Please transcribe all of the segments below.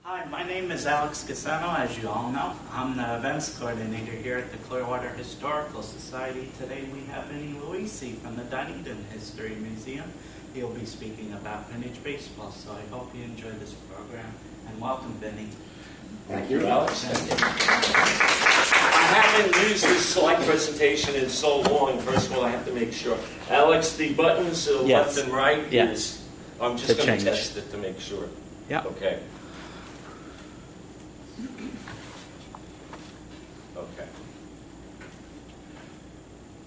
Hi, my name is Alex Casano, as you all know. I'm the events coordinator here at the Clearwater Historical Society. Today we have Vincent Luisi from the Dunedin History Museum. He'll be speaking about vintage baseball, so I hope you enjoy this program. And welcome, Vinny. Thank you, Alex. I haven't used this slide presentation in so long. First of all, I have to make sure. Alex, the buttons left and right, Yes. I'm just going to test it to make sure. Yeah. Okay. Okay.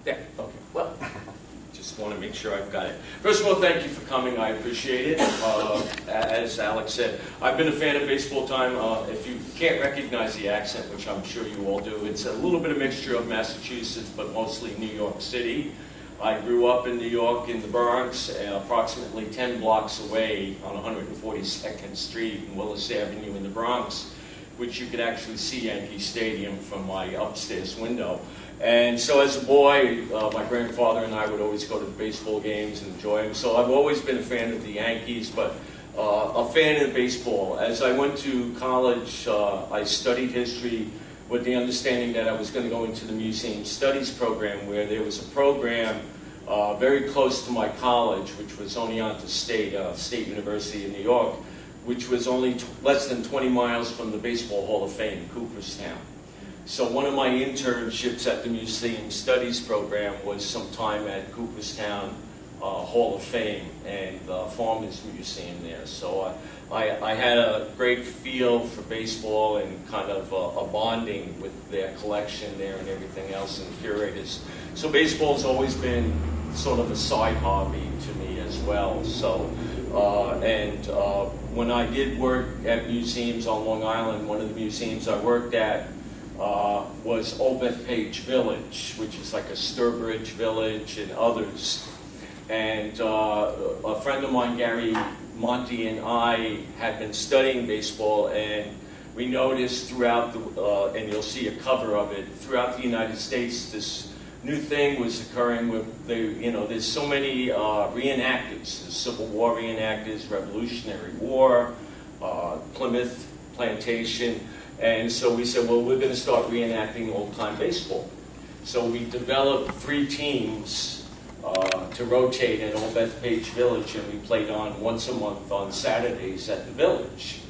There. Okay. Well, just want to make sure I've got it. First of all, thank you for coming. I appreciate it. As Alex said, I've been a fan of baseball time. If you can't recognize the accent, which I'm sure you all do, it's a little bit of mixture of Massachusetts, but mostly New York City. I grew up in New York in the Bronx, approximately 10 blocks away on 142nd Street and Willis Avenue in the Bronx, which you could actually see Yankee Stadium from my upstairs window. And so as a boy, my grandfather and I would always go to the baseball games and enjoy them. So I've always been a fan of the Yankees, but a fan of baseball. As I went to college, I studied history with the understanding that I was going to go into the museum studies program, where there was a program very close to my college, which was Oneonta State, State University in New York, which was only less than 20 miles from the Baseball Hall of Fame in Cooperstown. So one of my internships at the Museum Studies program was some time at Cooperstown Hall of Fame and Farmers Museum there. So I had a great feel for baseball and kind of a bonding with their collection there and everything else and the curators. So baseball's always been sort of a side hobby to me as well. So when I did work at museums on Long Island, one of the museums I worked at was Old Bethpage Village, which is like a Sturbridge Village and others. And a friend of mine, Gary Monty, and I had been studying baseball, and we noticed throughout the, and you'll see a cover of it, throughout the United States, this new thing was occurring with there's so many reenactors, the Civil War reenactors, Revolutionary War, Plymouth Plantation. And so we said, well, we're going to start reenacting old-time baseball. So we developed 3 teams to rotate at Old Bethpage Village, and we played on once a month on Saturdays at the village.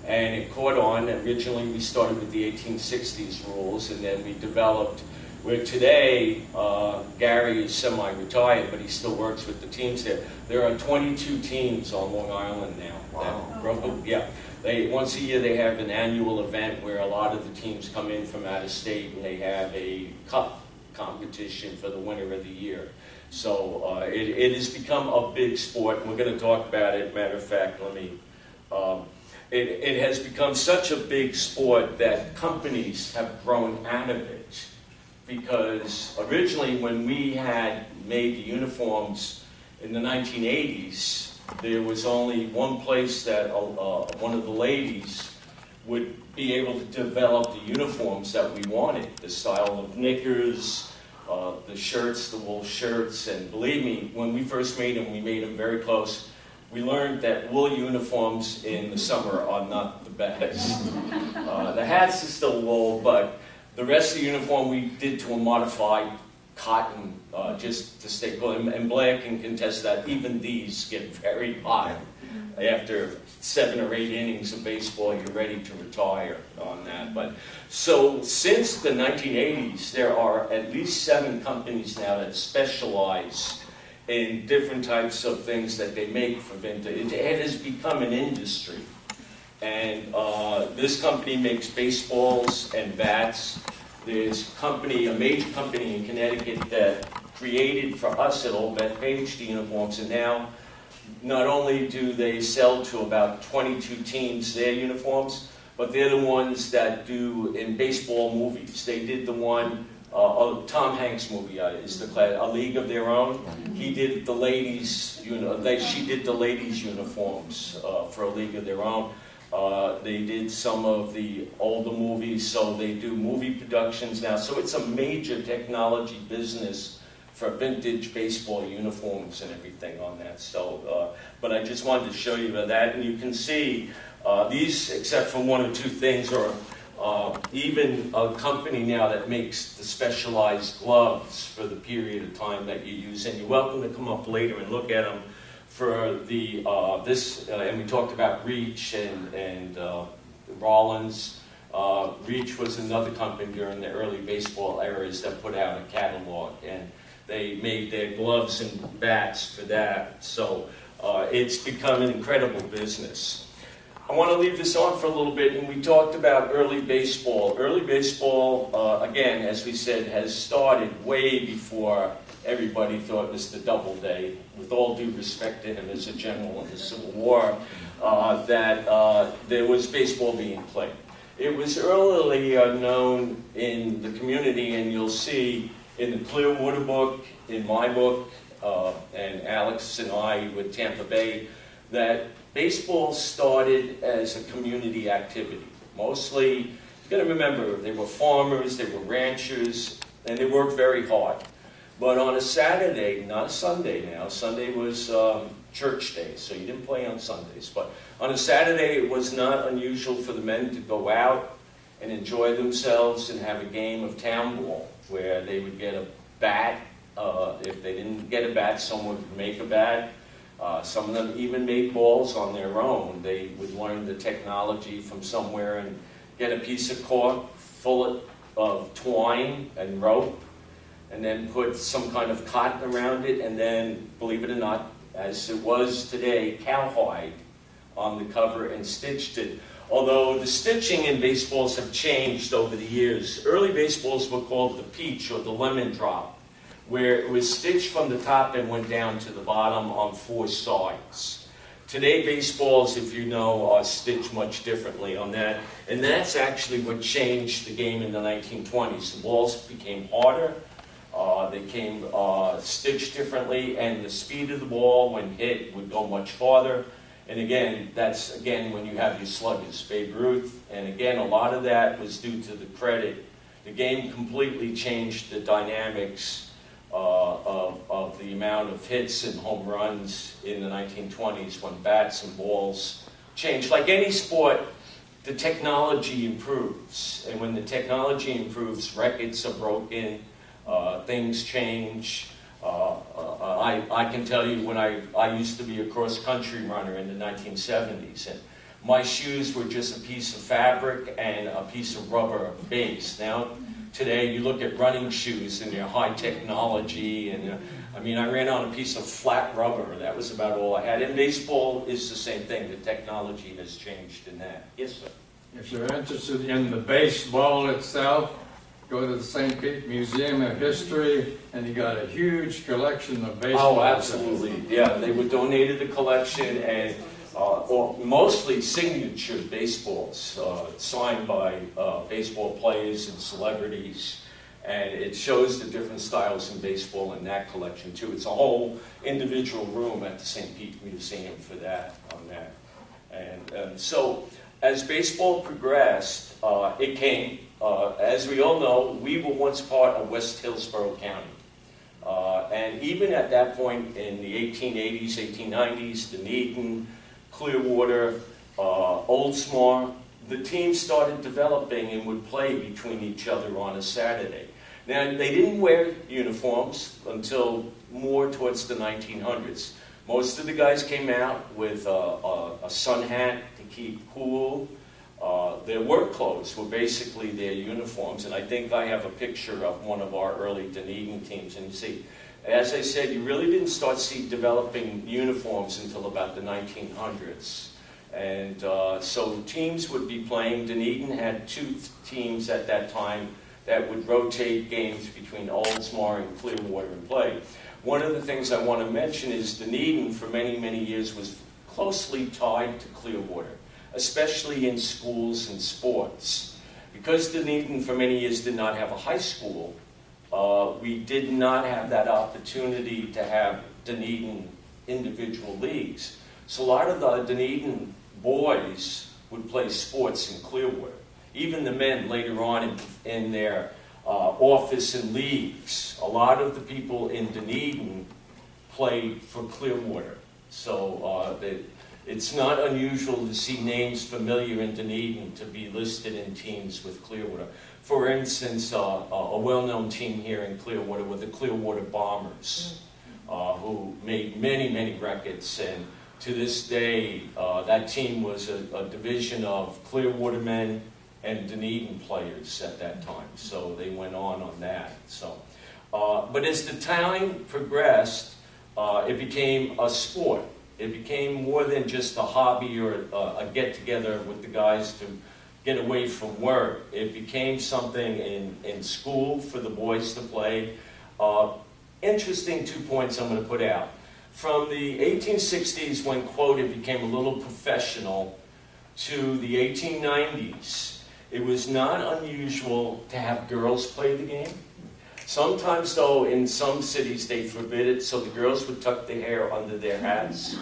And it caught on. Originally, we started with the 1860s rules, and then we developed, where today, Gary is semi-retired, but he still works with the teams there. There are 22 teams on Long Island now. Wow. Yeah. Once a year they have an annual event where a lot of the teams come in from out of state, and they have a cup competition for the winner of the year. So it has become a big sport, and we're going to talk about it. Matter of fact, it has become such a big sport that companies have grown out of it. Because originally when we had made the uniforms in the 1980s, there was only one place that one of the ladies would be able to develop the uniforms that we wanted, the style of knickers, the shirts, the wool shirts, and believe me, when we first made them, we made them very close. We learned that wool uniforms in the summer are not the best. The hats are still wool, but the rest of the uniform we did to a modified cotton just to stay cool. And Blair can contest that even these get very hot. After 7 or 8 innings of baseball, you're ready to retire on that. But so since the 1980s, there are at least 7 companies now that specialize in different types of things that they make for vintage. It has become an industry. And this company makes baseballs and bats. There's a major company in Connecticut that created for us at Old Bethpage the uniforms, and now not only do they sell to about 22 teams their uniforms, but they're the ones that do in baseball movies. They did the one, Tom Hanks movie is declared A League of Their Own. He did the ladies, she did the ladies' uniforms for A League of Their Own. They did some of the older movies, so they do movie productions now. So it's a major technology business for vintage baseball uniforms and everything on that. So, but I just wanted to show you that, and you can see these, except for one or two things, are even a company now that makes the specialized gloves for the period of time that you use. And you're welcome to come up later and look at them for the and we talked about Reach and Rollins. Reach was another company during the early baseball eras that put out a catalog, and they made their gloves and bats for that. So it's become an incredible business. I want to leave this on for a little bit, and we talked about early baseball. Early baseball, again, as we said, has started way before everybody thought it was the Doubleday. With all due respect to him as a general in the Civil War, that there was baseball being played. It was early known in the community, and you'll see in the Clearwater book, in my book, and Alex and I with Tampa Bay, that baseball started as a community activity. Mostly, you got to remember, they were farmers, they were ranchers, and they worked very hard. But on a Saturday, not a Sunday now, Sunday was church day, so you didn't play on Sundays. But on a Saturday, it was not unusual for the men to go out and enjoy themselves and have a game of town ball, where they would get a bat. If they didn't get a bat, someone would make a bat. Some of them even made balls on their own. They would learn the technology from somewhere and get a piece of cork full of twine and rope, and then put some kind of cotton around it, and then, believe it or not, as it was today, cowhide on the cover and stitched it. Although the stitching in baseballs have changed over the years. Early baseballs were called the peach or the lemon drop, where it was stitched from the top and went down to the bottom on four sides. Today, baseballs, if you know, are stitched much differently on that. And that's actually what changed the game in the 1920s. The balls became harder. They came stitched differently, and the speed of the ball when hit would go much farther. And again, that's when you have your sluggers, Babe Ruth. And again, a lot of that was due to the credit. The game completely changed the dynamics of the amount of hits and home runs in the 1920s when bats and balls changed. Like any sport, the technology improves. And when the technology improves, records are broken, things change. I can tell you when I used to be a cross-country runner in the 1970s, and my shoes were just a piece of fabric and a piece of rubber base. Now, today, you look at running shoes and they're high technology, and I mean, I ran on a piece of flat rubber. That was about all I had. And baseball is the same thing. The technology has changed in that. Yes, sir. If you're interested in the baseball itself, go to the St. Pete Museum of History, and you got a huge collection of baseball. Oh, absolutely. Yeah, they were donated the collection, and or mostly signature baseballs signed by baseball players and celebrities. And it shows the different styles in baseball in that collection, too. It's a whole individual room at the St. Pete Museum for that, on that. And so, as baseball progressed, it came. As we all know, we were once part of West Hillsborough County. And even at that point in the 1880s, 1890s, Dunedin, Clearwater, Oldsmar, the teams started developing and would play between each other on a Saturday. Now, they didn't wear uniforms until more towards the 1900s. Most of the guys came out with a sun hat to keep cool. Their work clothes were basically their uniforms, and I think I have a picture of one of our early Dunedin teams. And you see, as I said, you really didn't start developing uniforms until about the 1900s. And so teams would be playing. Dunedin had two teams at that time that would rotate games between Oldsmar and Clearwater and play. One of the things I want to mention is Dunedin, for many, many years, was closely tied to Clearwater, especially in schools and sports. Because Dunedin, for many years, did not have a high school, we did not have that opportunity to have Dunedin individual leagues. So a lot of the Dunedin boys would play sports in Clearwater. Even the men later on in their office and leagues. A lot of the people in Dunedin played for Clearwater. So it's not unusual to see names familiar in Dunedin to be listed in teams with Clearwater. For instance, a well-known team here in Clearwater were the Clearwater Bombers, who made many, many records. And to this day, that team was a division of Clearwater men and Dunedin players at that time. So they went on that. So, but as the time progressed, it became a sport. It became more than just a hobby or a get-together with the guys to get away from work. It became something in school for the boys to play. Interesting 2 points I'm going to put out. From the 1860s, when, quote, it became a little professional, to the 1890s, it was not unusual to have girls play the game. Sometimes, though, in some cities, they forbid it, so the girls would tuck their hair under their hats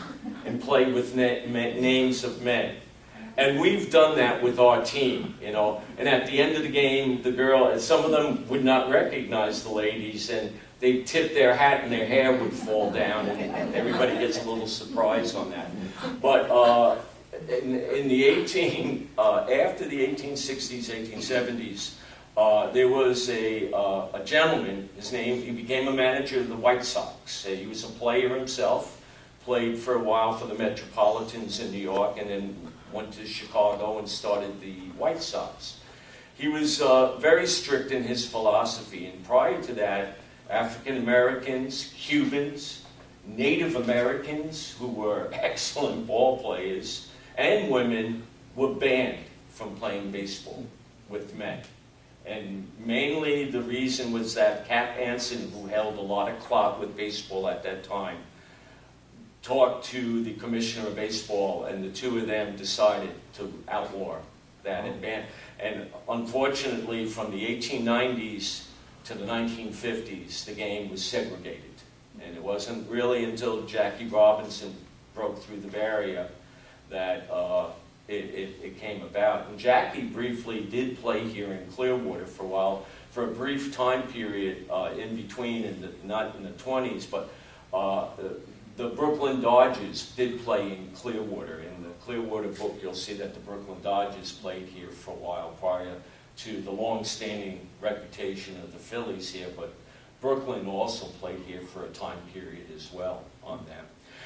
and play with names of men. And we've done that with our team, you know. And at the end of the game, the girl, some of them would not recognize the ladies, and they'd tip their hat and their hair would fall down, and everybody gets a little surprised on that. But in the after the 1860s, 1870s, there was a gentleman, he became a manager of the White Sox. He was a player himself, played for a while for the Metropolitans in New York, and then went to Chicago and started the White Sox. He was very strict in his philosophy, and prior to that, African Americans, Cubans, Native Americans, who were excellent ball players, and women were banned from playing baseball with men. And mainly the reason was that Cap Anson, who held a lot of clout with baseball at that time, talked to the commissioner of baseball, and the two of them decided to outlaw that and ban. And unfortunately, from the 1890s to the 1950s, the game was segregated. And it wasn't really until Jackie Robinson broke through the barrier that it came about. And Jackie briefly did play here in Clearwater for a while, for a brief time period in between, not in the 20s, but the Brooklyn Dodgers did play in Clearwater. In the Clearwater book, you'll see that the Brooklyn Dodgers played here for a while prior to the long-standing reputation of the Phillies here, but Brooklyn also played here for a time period as well on that.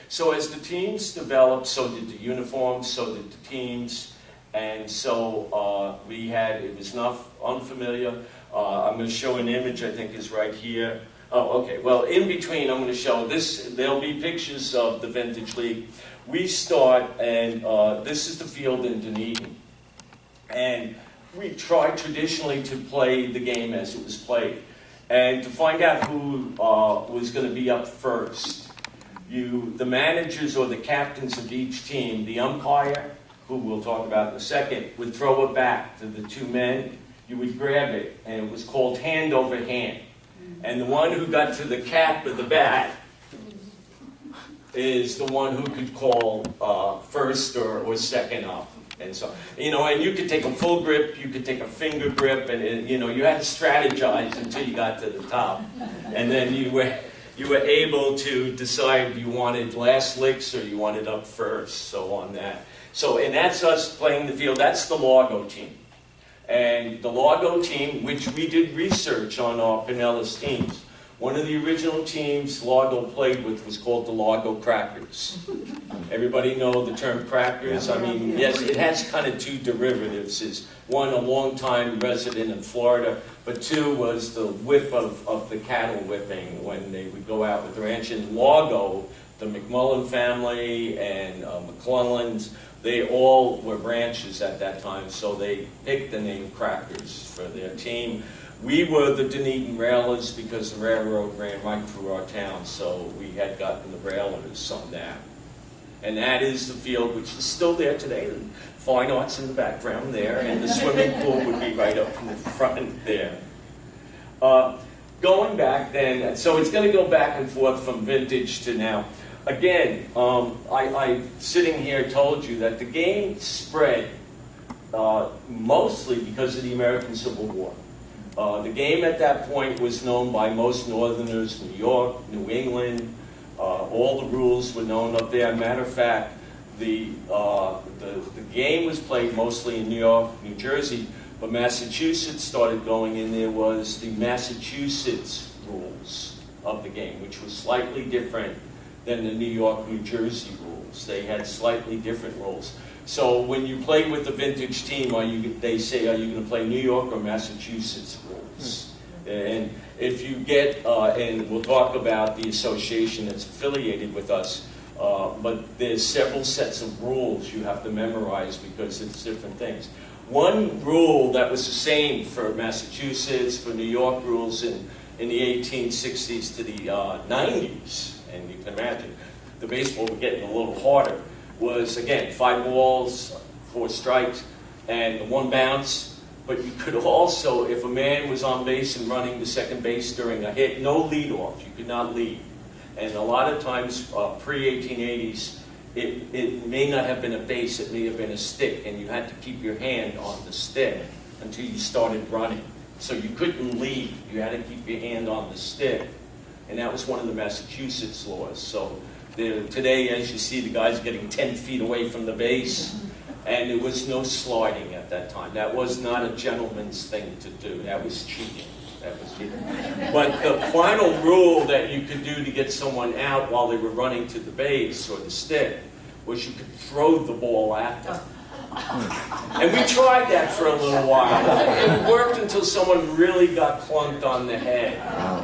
So as the teams developed, so did the uniforms, so did the teams, and so it was not unfamiliar. I'm going to show an image, I think is right here. Oh, okay, well, in between I'm going to show this, there'll be pictures of the Vintage League. We start, and this is the field in Dunedin. And we tried traditionally to play the game as it was played. And to find out who was going to be up first, the managers or the captains of each team, the umpire, who we'll talk about in a second, would throw it back to the two men. You would grab it, and it was called hand over hand. And the one who got to the cap of the bat is the one who could call first or second up. And so, and you could take a full grip, you could take a finger grip, and you had to strategize until you got to the top. And then you were able to decide if you wanted last licks or you wanted up first, so on that. So, and that's us playing the field. That's the Largo team. And the Largo team, which we did research on our Pinellas teams, one of the original teams Largo played with was called the Largo Crackers. Everybody know the term crackers? I mean, yes, it has kind of two derivatives. Is one, a long-time resident in Florida, but two was the whip of the cattle whipping when they would go out with the ranch. In Largo, the McMullen family and McClellans, they all were ranchers at that time, so they picked the name Crackers for their team. We were the Dunedin Railers because the railroad ran right through our town, so we had gotten the Railers on that. And that is the field, which is still there today. The fine arts in the background there, and the swimming pool would be right up in the front there. Going back then, so it's going to go back and forth from vintage to now. Again, I sitting here told you that the game spread mostly because of the American Civil War. The game at that point was known by most Northerners, New York, New England. All the rules were known up there. Matter of fact, the game was played mostly in New York, New Jersey, but Massachusetts started going in. There was the Massachusetts rules of the game, which was slightly different than the New York, New Jersey rules. They had slightly different rules. So when you play with the vintage team, they say, are you going to play New York or Massachusetts rules? And if you get, and we'll talk about the association that's affiliated with us, but there's several sets of rules you have to memorize because it's different things. One rule that was the same for Massachusetts, for New York rules in the 1860s to the 90s, and you can imagine the baseball was getting a little harder, was, again, 5 balls, 4 strikes, and 1 bounce. But you could also, if a man was on base and running to second base during a hit, no leadoff. You could not lead. And a lot of times, pre-1880s, it may not have been a base, it may have been a stick, and you had to keep your hand on the stick until you started running. So you couldn't lead. You had to keep your hand on the stick. And that was one of the Massachusetts laws. So today, as you see, the guy's getting 10 feet away from the base, and there was no sliding at that time. That was not a gentleman's thing to do. That was cheating. But the final rule that you could do to get someone out while they were running to the base or the stick was you could throw the ball at them. And we tried that for a little while. It worked until someone really got clunked on the head.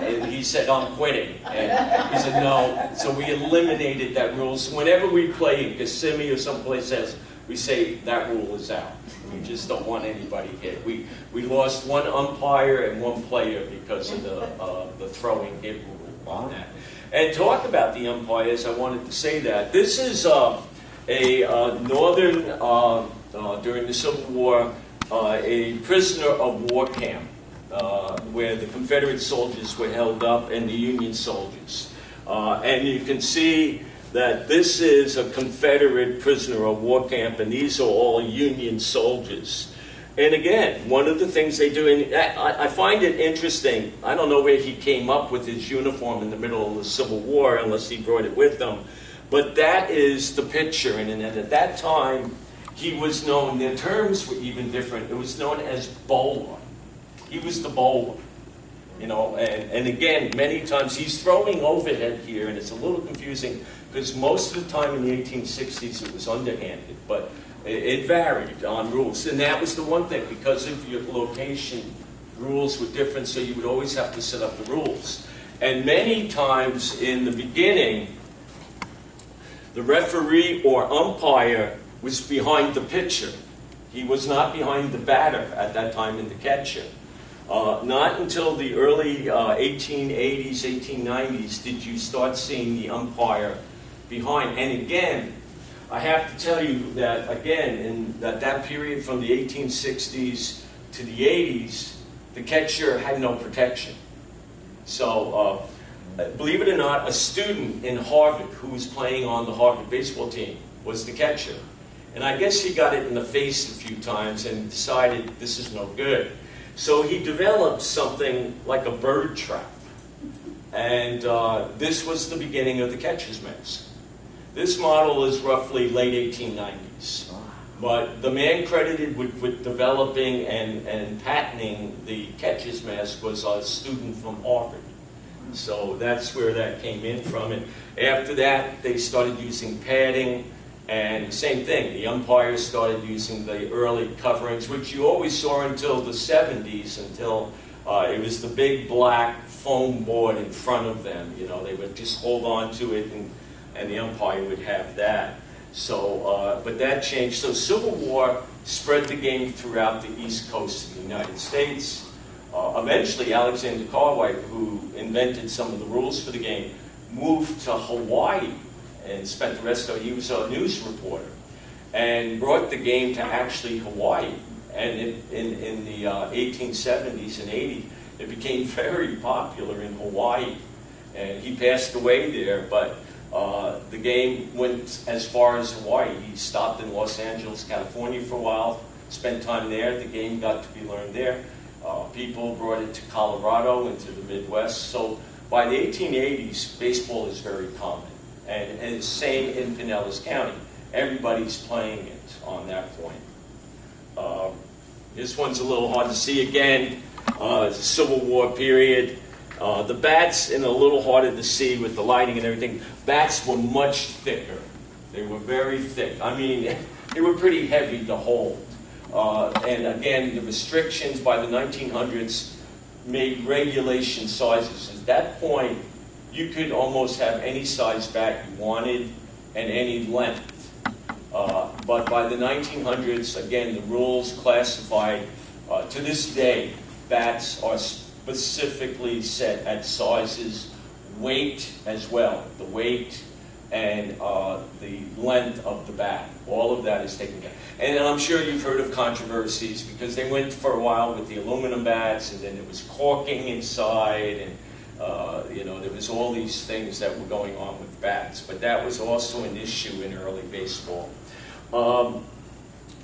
And he said, I'm quitting. And he said, no. So we eliminated that rule. So whenever we play in Kissimmee or someplace else, we say that rule is out. We just don't want anybody hit. We lost 1 umpire and 1 player because of the throwing hit rule on that. And talk about the umpires, I wanted to say that. This is a northern, during the Civil War, a prisoner of war camp where the Confederate soldiers were held up and the Union soldiers. And you can see that this is a Confederate prisoner of war camp, and these are all Union soldiers. And again, one of the things they do, and I find it interesting, I don't know where he came up with his uniform in the middle of the Civil War, unless he brought it with him, but that is the picture, and at that time, he was known, their terms were even different, it was known as bowler. He was the bowler. You know, and again, many times he's throwing overhead here, and it's a little confusing because most of the time in the 1860s it was underhanded, but it varied on rules. And that was the one thing, because of your location, rules were different, so you would always have to set up the rules. And many times in the beginning, the referee or umpire was behind the pitcher. He was not behind the batter at that time in the catcher. Not until the early 1880s, 1890s did you start seeing the umpire behind. And again, I have to tell you that, again, in that period from the 1860s to the 80s, the catcher had no protection. So, believe it or not, a student in Harvard who was playing on the Harvard baseball team was the catcher. And I guess he got it in the face a few times and decided this is no good. So he developed something like a bird trap. And this was the beginning of the catcher's mask. This model is roughly late 1890s. But the man credited with developing and patenting the catcher's mask was a student from Harvard. So that's where that came in from. And after that, they started using padding. And same thing, the umpires started using the early coverings, which you always saw until the 70s, until it was the big black foam board in front of them. You know, they would just hold on to it, and the umpire would have that. So, but that changed. So Civil War spread the game throughout the East Coast of the United States. Eventually, Alexander Cartwright, who invented some of the rules for the game, moved to Hawaii and spent the rest of it. He was a news reporter and brought the game to actually Hawaii. And in the 1870s and 80s, it became very popular in Hawaii. And he passed away there, but the game went as far as Hawaii. He stopped in Los Angeles, California for a while, spent time there. The game got to be learned there. People brought it to Colorado, into the Midwest. So by the 1880s, baseball is very common. And same in Pinellas County. Everybody's playing it on that point. This one's a little hard to see again. It's a Civil War period. The bats, and a little harder to see with the lighting and everything, bats were much thicker. They were very thick. I mean, they were pretty heavy to hold. And again, the restrictions by the 1900s made regulation sizes. At that point, you could almost have any size bat you wanted and any length. But by the 1900s, again, the rules classified, to this day, bats are specifically set at sizes, weight as well, the weight and the length of the bat. All of that is taken care of. And I'm sure you've heard of controversies, because they went for a while with the aluminum bats, and then it was corking inside, and there was all these things that were going on with bats. But that was also an issue in early baseball.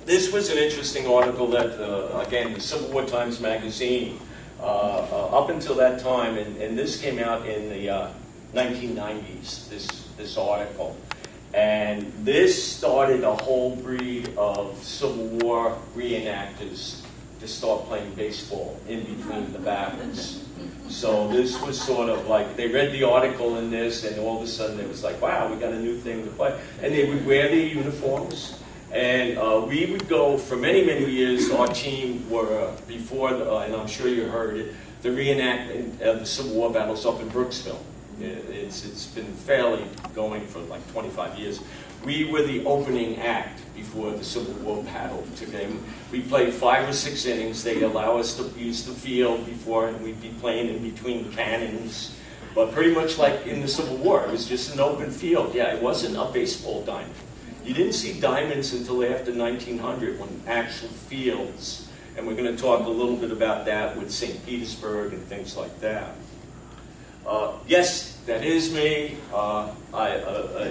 This was an interesting article that, again, the Civil War Times magazine, up until that time, and this came out in the 1990s, this article. And this started a whole breed of Civil War reenactors to start playing baseball in between the battles. So this was sort of like, they read the article in this, and all of a sudden it was like, wow, we got a new thing to play. And they would wear their uniforms, and we would go, for many, many years, our team were, before, and I'm sure you heard it, the reenactment of the Civil War battles up in Brooksville. It's been fairly going for like 25 years. We were the opening act before the Civil War battle took in. We played 5 or 6 innings. They'd allow us to use the field before, and we'd be playing in between cannons. But pretty much like in the Civil War, it was just an open field. Yeah, it wasn't a baseball diamond. You didn't see diamonds until after 1900, when actual fields, and we're going to talk a little bit about that with St. Petersburg and things like that. Yes, that is me.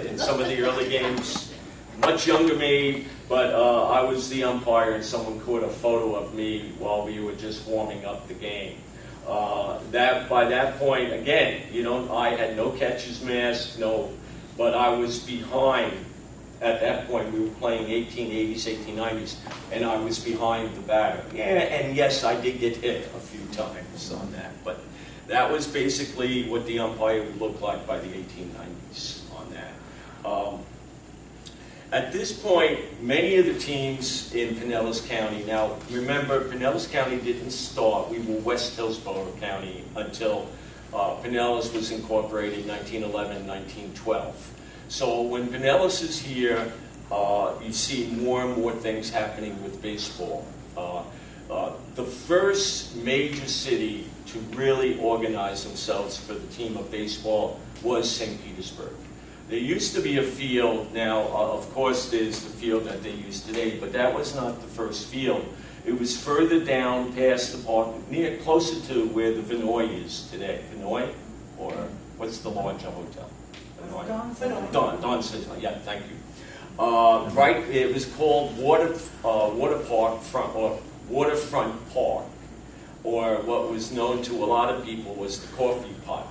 In some of the early games, much younger me, but I was the umpire, and someone caught a photo of me while we were just warming up the game. By that point, again, I had no catcher's mask, but I was behind. At that point, we were playing 1880s, 1890s, and I was behind the batter. Yeah, and yes, I did get hit a few times on that, but that was basically what the umpire would look like by the 1890s on that. At this point, many of the teams in Pinellas County, now remember, Pinellas County didn't start, we were West Hillsborough County until Pinellas was incorporated in 1911, 1912. So when Pinellas is here, you see more and more things happening with baseball. The first major city to really organize themselves for the team of baseball was St. Petersburg. There used to be a field. Now, of course, there's the field that they use today, but that was not the first field. It was further down past the park, closer to where the Vinoy is today. Vinoy? Or what's the larger hotel? Don says, yeah, thank you. Right, it was called Waterfront Park, or what was known to a lot of people was the coffee pot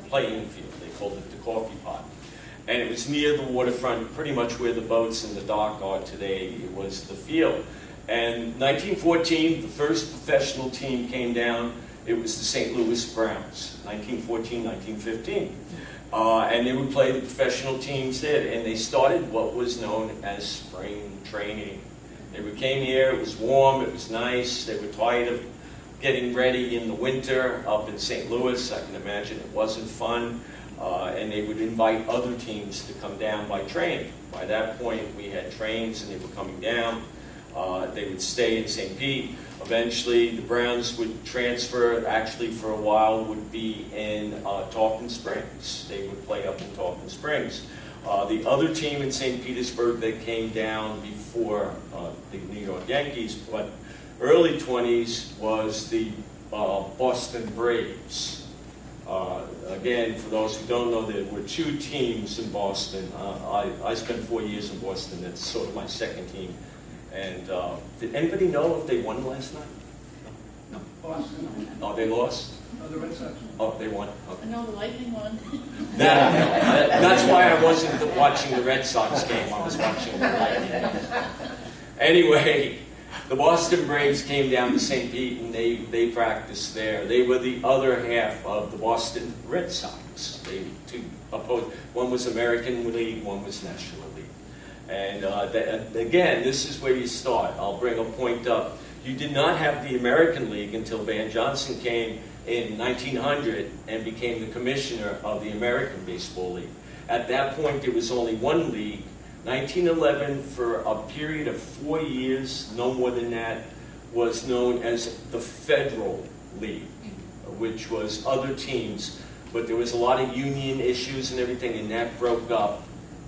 playing field. They called it the coffee pot. And it was near the waterfront, pretty much where the boats and the dock are today. It was the field. And 1914, the first professional team came down. It was the St. Louis Browns, 1914, 1915. And they would play the professional teams there. And they started what was known as spring training. They came here, it was warm, it was nice. They were tired of getting ready in the winter up in St. Louis. I can imagine it wasn't fun. And they would invite other teams to come down by train. By that point, we had trains and they were coming down. They would stay in St. Pete. Eventually, the Browns would transfer, actually for a while, would be in Tarpon Springs. They would play up in Tarpon Springs. The other team in St. Petersburg that came down before the New York Yankees, but early 20s, was the Boston Braves. Again, for those who don't know, there were 2 teams in Boston. I spent 4 years in Boston. That's sort of my second team. And did anybody know if they won last night? Boston. Oh, they lost? No, the Red Sox. Oh, they won. Okay. No, the Lightning won. That's why I wasn't watching the Red Sox game. I was watching the Lightning. Anyway, the Boston Braves came down to St. Pete and they practiced there. They were the other half of the Boston Red Sox. They two opposed. One was American League, one was National League. And again, this is where you start. I'll bring a point up. You did not have the American League until Van Johnson came in 1900 and became the commissioner of the American Baseball League. At that point, there was only one league. 1911, for a period of 4 years, no more than that, was known as the Federal League, which was other teams. But there was a lot of union issues and everything, and that broke up.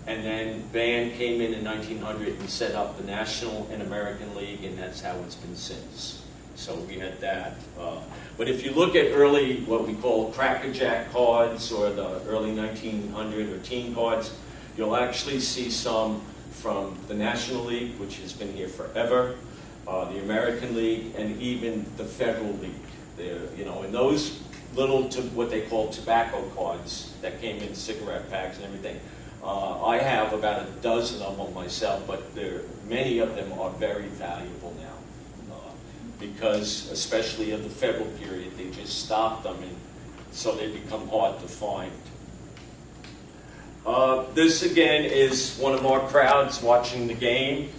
And then Van came in 1900 and set up the National and American League, and that's how it's been since. So we had that. But if you look at early, what we call crackerjack cards, or the early 1900 or teen cards, you'll actually see some from the National League, which has been here forever, the American League, and even the Federal League. And those little, what they call tobacco cards that came in cigarette packs and everything. I have about a dozen of them myself, but many of them are very valuable now. Because, especially of the Federal period, they just stopped them, and so they become hard to find. This again is one of our crowds watching the game.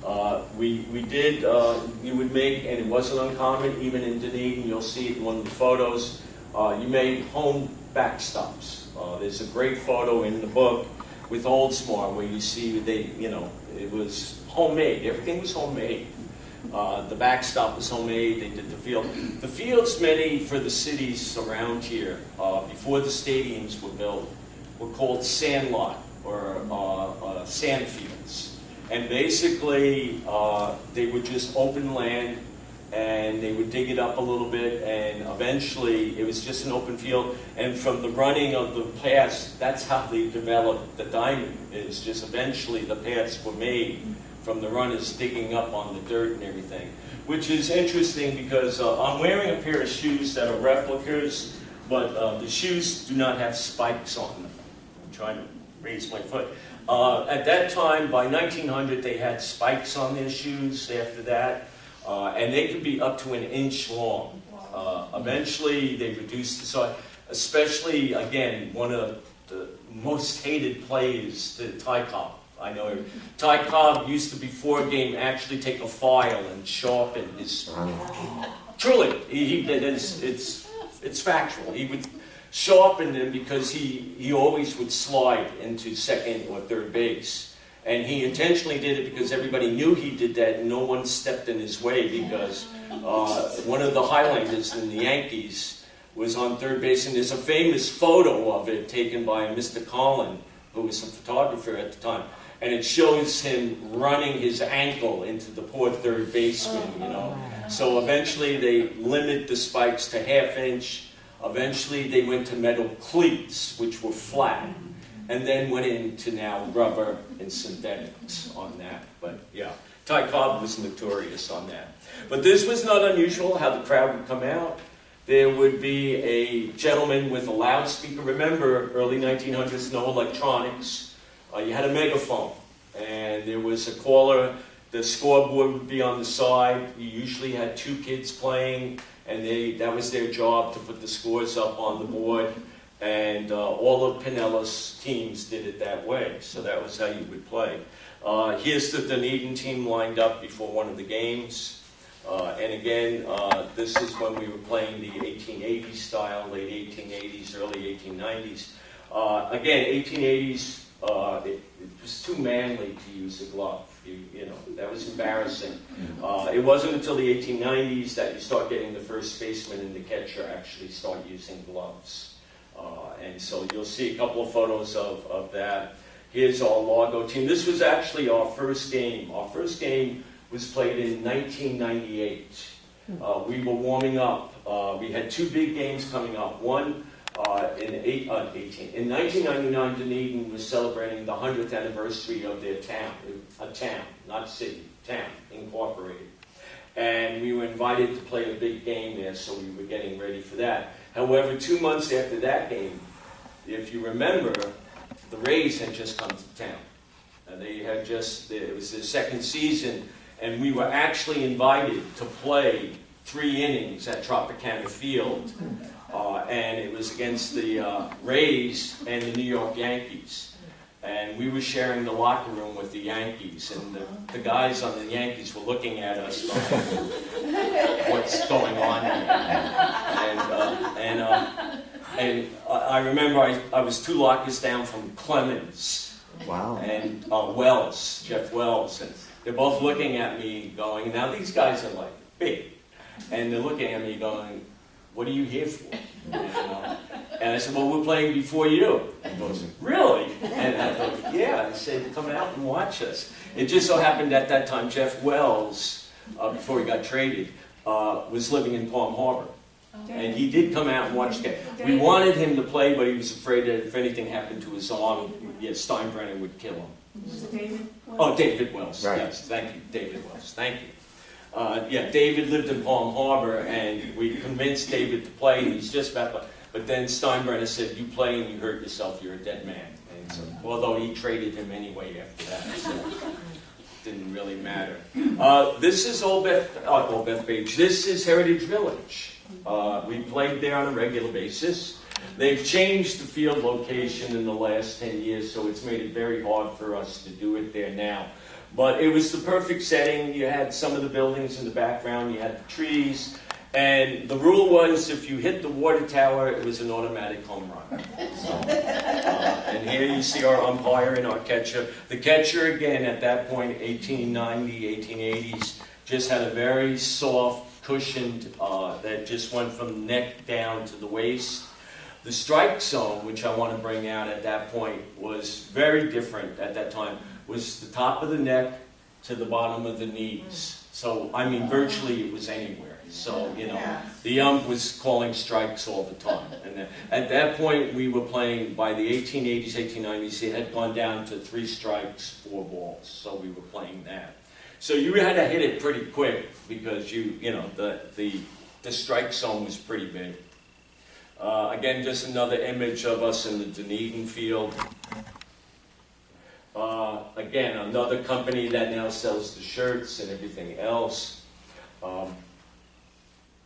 You would make, and it wasn't uncommon, even in Dunedin, you'll see it in one of the photos, you made home backstops. There's a great photo in the book with Oldsmar where you see it was homemade. Everything was homemade. The backstop was homemade. They did the field. The fields, many for the cities around here, before the stadiums were built, were called sandlot or sand fields. And basically, they were just open land, and they would dig it up a little bit, and eventually it was just an open field. And from the running of the paths, that's how they developed the diamond. Is just eventually the paths were made from the runners digging up on the dirt and everything, which is interesting because I'm wearing a pair of shoes that are replicas, but the shoes do not have spikes on them. I'm trying to raise my foot. At that time, by 1900, they had spikes on their shoes after that, and they could be up to an inch long. Eventually, they reduced the size, especially, again, one of the most hated players, Ty Cobb. I know Ty Cobb used to, before a game, actually take a file and sharpen his... Truly, it's factual. He would sharpen them because he always would slide into second or third base. And he intentionally did it because everybody knew he did that and no one stepped in his way, because one of the Highlanders in the Yankees was on third base, and there's a famous photo of it taken by Mr. Collin, who was a photographer at the time. And it shows him running his ankle into the poor third baseman, So eventually they limit the spikes to ½ inch. Eventually they went to metal cleats, which were flat. And then went into now rubber and synthetics on that. But yeah, Ty Cobb was notorious on that. But this was not unusual, how the crowd would come out. There would be a gentleman with a loudspeaker. Remember, early 1900s, no electronics. You had a megaphone, and there was a caller. The scoreboard would be on the side. You usually had 2 kids playing, and that was their job, to put the scores up on the board. And all of Pinella's teams did it that way, so that was how you would play. Here's the Dunedin team lined up before one of the games. And again, this is when we were playing the 1880s style, late 1880s, early 1890s. Again, 1880s, it was too manly to use a glove. That was embarrassing. It wasn't until the 1890s that you start getting the first baseman and the catcher actually start using gloves. And so you'll see a couple of photos of that. Here's our Largo team. This was actually our first game. Our first game was played in 1998. We were warming up. We had 2 big games coming up. One in 1999, Dunedin was celebrating the 100th anniversary of their town, a town, not city, town, incorporated. and we were invited to play a big game there, so we were getting ready for that. However, 2 months after that game, if you remember, the Rays had just come to town. They had just, it was their second season, and we were actually invited to play 3 innings at Tropicana Field, and it was against the Rays and the New York Yankees. And we were sharing the locker room with the Yankees, and the guys on the Yankees were looking at us going, what's going on here? And I remember I was 2 lockers down from Clemens. Wow. And Wells, Jeff Wells, and they're both looking at me going, now these guys are like big, and they're looking at me going, what are you here for? And I said, well, we're playing before you. And he goes, really? And I thought, yeah. I said, come out and watch us. It just so happened at that time, Jeff Wells, before he got traded, was living in Palm Harbor. And he did come out and watch the game. We wanted him to play, but he was afraid that if anything happened to his arm, Steinbrenner would kill him. Was it David Wells? Oh, David Wells. Right. Yes, thank you, David Wells. Thank you. David lived in Palm Harbor, and we convinced David to play, and he's just about to play. But then Steinbrenner said, you play and you hurt yourself, you're a dead man. And so, although he traded him anyway after that, so it didn't really matter. This is Old Beth Page. This is Heritage Village. We played there on a regular basis. They've changed the field location in the last 10 years, so it's made it very hard for us to do it there now. But it was the perfect setting. You had some of the buildings in the background, you had the trees, and the rule was if you hit the water tower, it was an automatic home run. So, and here you see our umpire and our catcher. The catcher, again, at that point, 1890, 1880s, just had a very soft, cushioned, that just went from the neck down to the waist. The strike zone, which I want to bring out at that point, was very different at that time. Was the top of the neck to the bottom of the knees. So, I mean, virtually it was anywhere. So, the ump was calling strikes all the time. And at that point, we were playing, by the 1880s, 1890s, it had gone down to 3 strikes, 4 balls. So we were playing that. So you had to hit it pretty quick because the strike zone was pretty big. Again, just another image of us in the Dunedin field. Again, another company that now sells the shirts and everything else.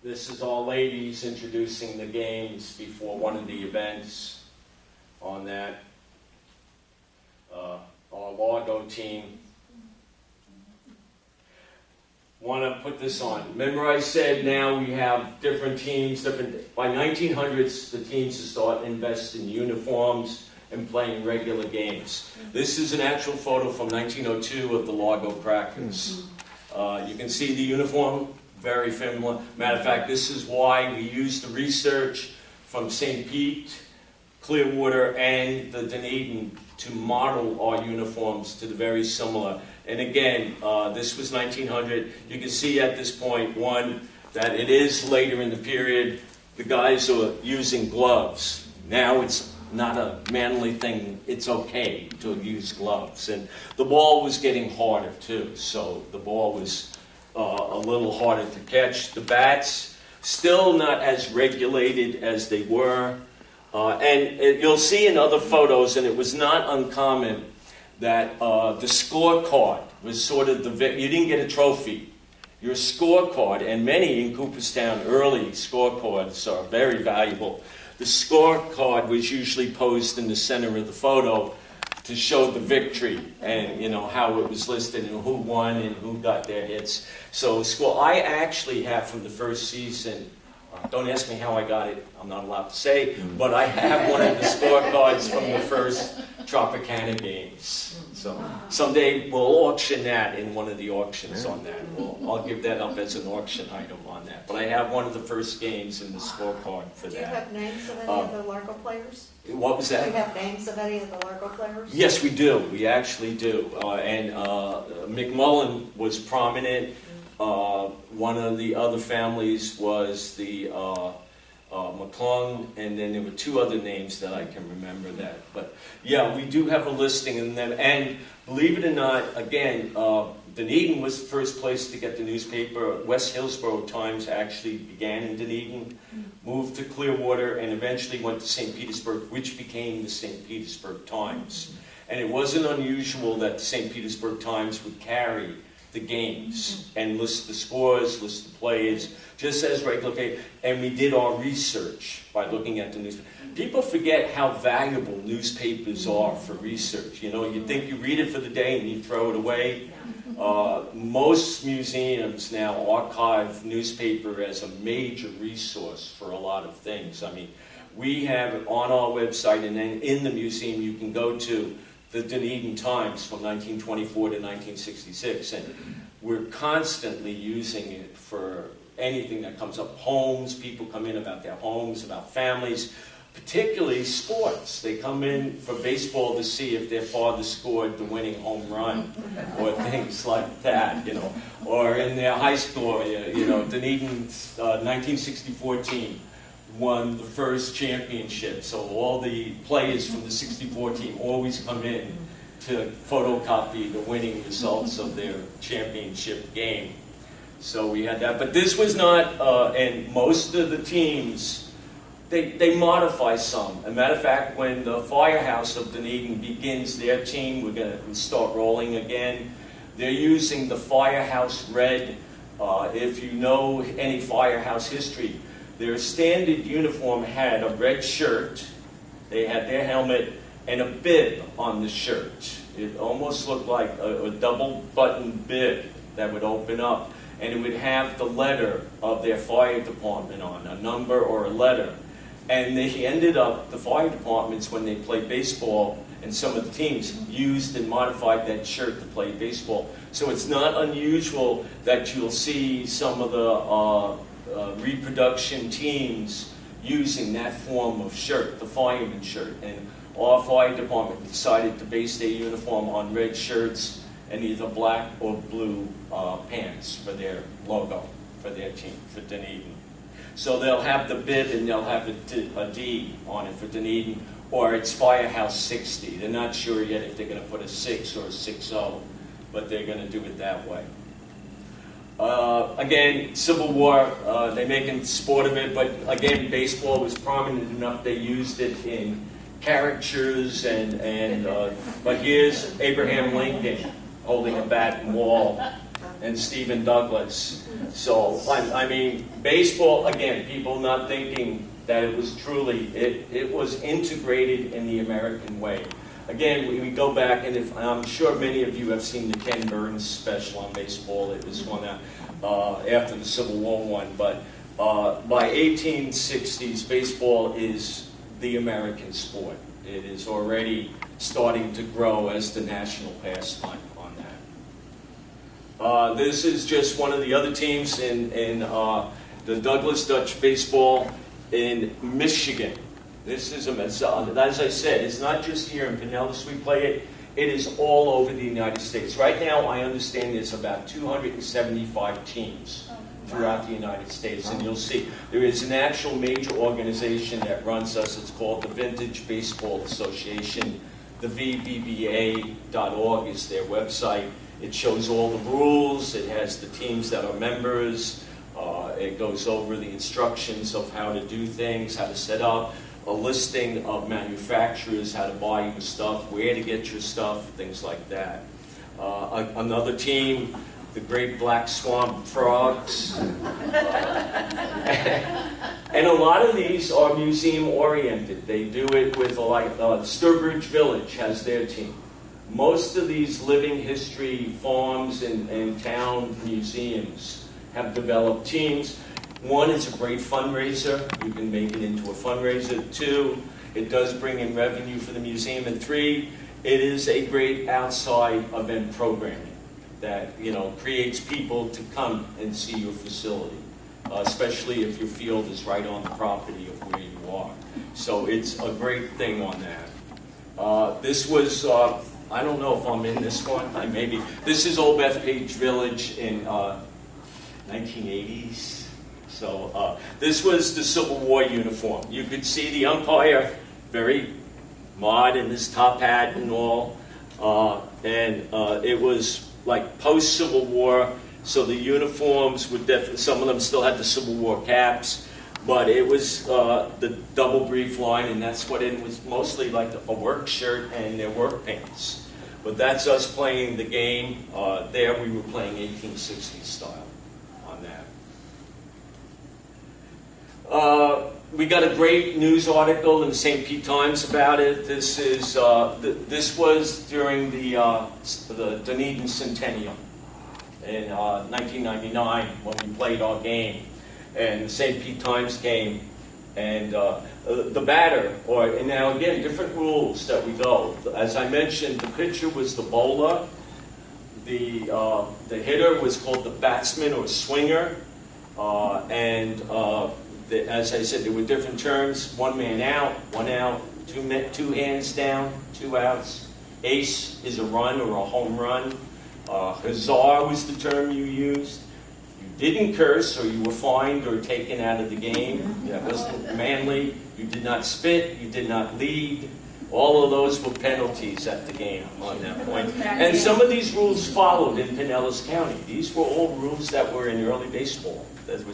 This is all ladies introducing the games before one of the events on that. Our Largo team. Want to put this on. Remember I said now we have different teams, by 1900s the teams to start investing in uniforms and playing regular games. This is an actual photo from 1902 of the Largo Crackers. You can see the uniform, very similar. Matter of fact, this is why we used the research from St. Pete, Clearwater, and the Dunedin to model our uniforms to the very similar. And again, this was 1900. You can see at this point, one, that it is later in the period. The guys are using gloves. Now it's not a manly thing. It's okay to use gloves. And the ball was getting harder too. So the ball was a little harder to catch. The bats, still not as regulated as they were. You'll see in other photos, and it was not uncommon, that the scorecard was sort of you didn't get a trophy. Your scorecard, and many in Cooperstown early scorecards are very valuable. The scorecard was usually posed in the center of the photo to show the victory and how it was listed and who won and who got their hits. So I actually have from the first season. Don't ask me how I got it. I'm not allowed to say. But I have one of the scorecards from the first Tropicana games. So someday we'll auction that in one of the auctions on that. I'll give that up as an auction item on that. But I have one of the first games in the scorecard for that. Do you have names of any of the Largo players? What was that? Do you have names of any of the Largo players? Yes, we do. We actually do. McMullen was prominent. One of the other families was the McClung, and then there were 2 other names that I can remember that. But yeah, we do have a listing in them. And believe it or not, again, Dunedin was the first place to get the newspaper. West Hillsborough Times actually began in Dunedin, moved to Clearwater, and eventually went to St. Petersburg, which became the St. Petersburg Times. And it wasn't unusual that the St. Petersburg Times would carry the games and list the scores, list the plays, just as regular paper. And we did our research by looking at the newspaper. People forget how valuable newspapers are for research. You know, you think you read it for the day and you throw it away. Most museums now archive newspaper as a major resource for a lot of things. I mean, we have it on our website, and then in the museum you can go to the Dunedin Times from 1924 to 1966, and we're constantly using it for anything that comes up. Homes, people come in about their homes, about families, particularly sports. They come in for baseball to see if their father scored the winning home run or things like that, you know. Or in their high school, you know, Dunedin's 1964 team won the first championship, so all the players from the 64 team always come in to photocopy the winning results of their championship game. So we had that, but this was not, and most of the teams, they modify some. As a matter of fact, when the Firehouse of Dunedin begins their team, we're going to start rolling again. They're using the Firehouse red. If you know any Firehouse history, their standard uniform had a red shirt, they had their helmet, and a bib on the shirt. It almost looked like a double-button bib that would open up, and it would have the letter of their fire department on, a number or a letter. And they ended up, the fire departments, when they played baseball, and some of the teams used and modified that shirt to play baseball. So it's not unusual that you'll see some of the reproduction teams using that form of shirt, the fireman shirt. And our fire department decided to base their uniform on red shirts and either black or blue pants for their logo, for their team, for Dunedin. So they'll have the bib and they'll have a D on it for Dunedin, or it's Firehouse 60. They're not sure yet if they're going to put a 6 or a 6-0, but they're going to do it that way. Again, Civil War, they're making sport of it, but again, baseball was prominent enough they used it in caricatures, but here's Abraham Lincoln holding a bat and ball, and Stephen Douglas. So, I mean, baseball, again, people not thinking that it was truly, it was integrated in the American way. Again, we go back, and I'm sure many of you have seen the Ken Burns special on baseball. It was one after the Civil War one, but by 1860s, baseball is the American sport. It is already starting to grow as the national pastime on that. This is just one of the other teams in the Douglas Dutch baseball in Michigan. This is as I said, it's not just here in Pinellas we play it. It is all over the United States. Right now, I understand there's about 275 teams throughout the United States, and you'll see there is an actual major organization that runs us. It's called the Vintage Baseball Association. The VBBA.org is their website. It shows all the rules. It has the teams that are members. It goes over the instructions of how to do things, how to set up, a listing of manufacturers, how to buy your stuff, where to get your stuff, things like that. Another team, the Great Black Swamp Frogs. And a lot of these are museum-oriented. They do it with, like, Sturbridge Village has their team. Most of these living history farms and town museums have developed teams. One, it's a great fundraiser. You can make it into a fundraiser. 2, it does bring in revenue for the museum. And 3, it is a great outside event programming that, you know, creates people to come and see your facility, especially if your field is right on the property of where you are. So it's a great thing on that. This was, I don't know if I'm in this one, maybe. This is Old Bethpage Village in 1980s. So this was the Civil War uniform. You could see the umpire, very mod in his top hat and all. It was like post-Civil War, so the uniforms were definitely, some of them still had the Civil War caps, but it was the double brief line, and that's what it was, mostly like a work shirt and their work pants. But that's us playing the game. There we were playing 1860s style on that. We got a great news article in the St. Pete Times about it. This is this was during the Dunedin Centennial in 1999 when we played our game, and the St. Pete Times came, and the batter, and now again different rules that we go. As I mentioned, the pitcher was the bowler, the hitter was called the batsman or swinger, as I said, there were different terms: 1 man out, 1 out, 2 hands down, 2 outs. Ace is a run or a home run. Huzzah was the term you used. You didn't curse, or you were fined or taken out of the game. That wasn't manly. You did not spit. You did not lead. All of those were penalties at the game on that point. And some of these rules followed in Pinellas County. These were all rules that were in early baseball. That